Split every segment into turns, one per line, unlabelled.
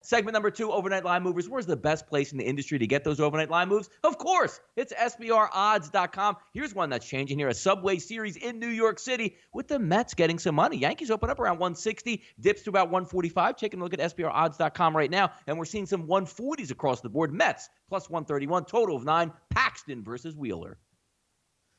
Segment number 2, overnight line movers. Where's the best place in the industry to get those overnight line moves? Of course, it's SBRodds.com. Here's one that's changing here. A Subway Series in New York City with the Mets getting some money. Yankees open up around 160, dips to about 145. Taking a look at SBRodds.com right now, and we're seeing some 140s across the board. Mets plus 131, total of 9. Paxton versus Wheeler.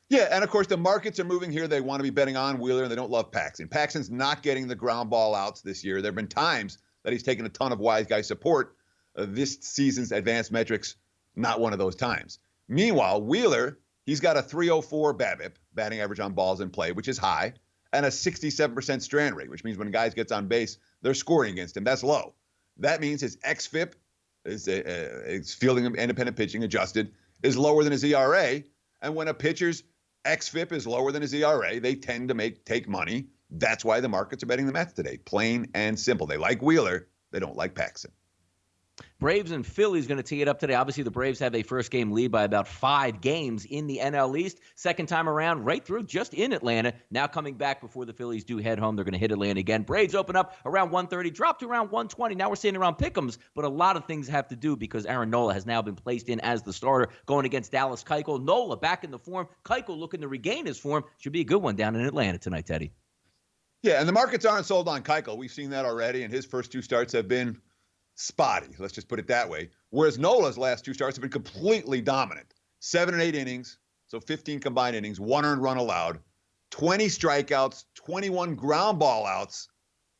Yeah, and of course, the markets are moving here. They want to be betting on Wheeler, and they don't love Paxton. Paxton's not getting the ground ball outs this year. There have been times that he's taken a ton of wise guy support. This season's advanced metrics, not one of those times. Meanwhile, Wheeler, he's got a 304 BABIP, batting average on balls in play, which is high, and a 67% strand rate, which means when guys gets on base, they're scoring against him. That's low. That means his xFIP, is fielding independent pitching adjusted, is lower than his ERA. And when a pitcher's xFIP is lower than his ERA, they tend to take money. That's why the markets are betting the Mets today. Plain and simple. They like Wheeler. They don't like Paxton.
Braves and Phillies going to tee it up today. Obviously, the Braves have a first-game lead by about 5 games in the NL East. Second time around, right through, just in Atlanta. Now coming back before the Phillies do head home. They're going to hit Atlanta again. Braves open up around 130, drop to around 120. Now we're sitting around pick'ems, but a lot of things have to do because Aaron Nola has now been placed in as the starter going against Dallas Keuchel. Nola back in the form. Keuchel looking to regain his form. Should be a good one down in Atlanta tonight, Teddy.
Yeah, and the markets aren't sold on Keuchel. We've seen that already, and his first 2 starts have been spotty. Let's just put it that way. Whereas Nola's last 2 starts have been completely dominant. 7 and 8 innings, so 15 combined innings, 1 earned run allowed, 20 strikeouts, 21 ground ball outs,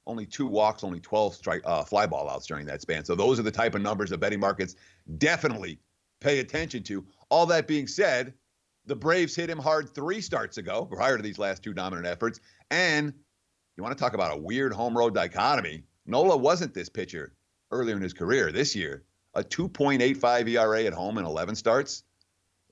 only 2 walks, only 12 fly ball outs during that span. So those are the type of numbers that betting markets definitely pay attention to. All that being said, the Braves hit him hard 3 starts ago, prior to these last 2 dominant efforts. And you want to talk about a weird home road dichotomy. Nola wasn't this pitcher earlier in his career. This year, a 2.85 ERA at home in 11 starts.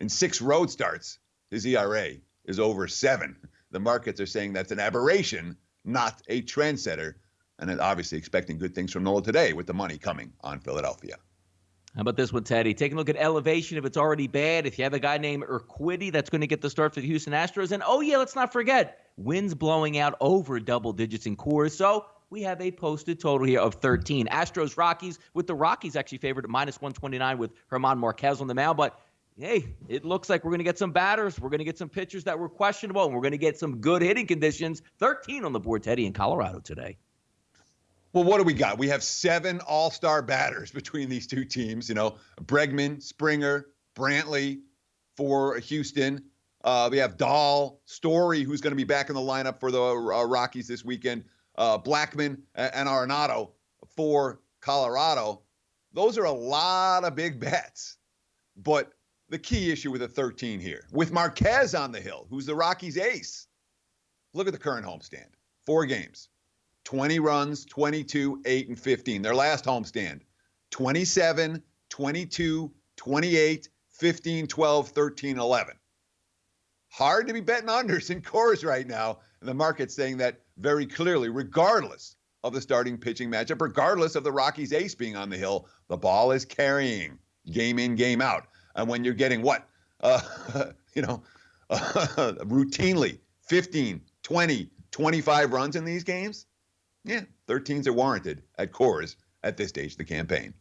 In 6 road starts, his ERA is over 7. The markets are saying that's an aberration, not a trendsetter. And then obviously expecting good things from Nola today with the money coming on Philadelphia.
How about this one, Teddy? Taking a look at elevation if it's already bad. If you have a guy named Urquidy that's going to get the start for the Houston Astros. And, oh, yeah, let's not forget, winds blowing out over double digits in Coors. So we have a posted total here of 13. Astros-Rockies, with the Rockies actually favored at minus 129 with German Marquez on the mound. But, hey, it looks like we're going to get some batters. We're going to get some pitchers that were questionable, and we're going to get some good hitting conditions. 13 on the board, Teddy, in Colorado today.
Well, what do we got? We have 7 all-star batters between these 2 teams. You know, Bregman, Springer, Brantley for Houston. We have Dahl, Story, who's going to be back in the lineup for the Rockies this weekend. Blackman and Arenado for Colorado. Those are a lot of big bets. But the key issue with the 13 here, with Marquez on the hill, who's the Rockies' ace, look at the current homestand. 4 games. 20 runs, 22, 8, and 15. Their last homestand, 27, 22, 28, 15, 12, 13, 11. Hard to be betting unders in Coors right now. And the market's saying that very clearly, regardless of the starting pitching matchup, regardless of the Rockies' ace being on the hill, the ball is carrying game in, game out. And when you're getting routinely 15, 20, 25 runs in these games, yeah, 13s are warranted at Coors at this stage of the campaign.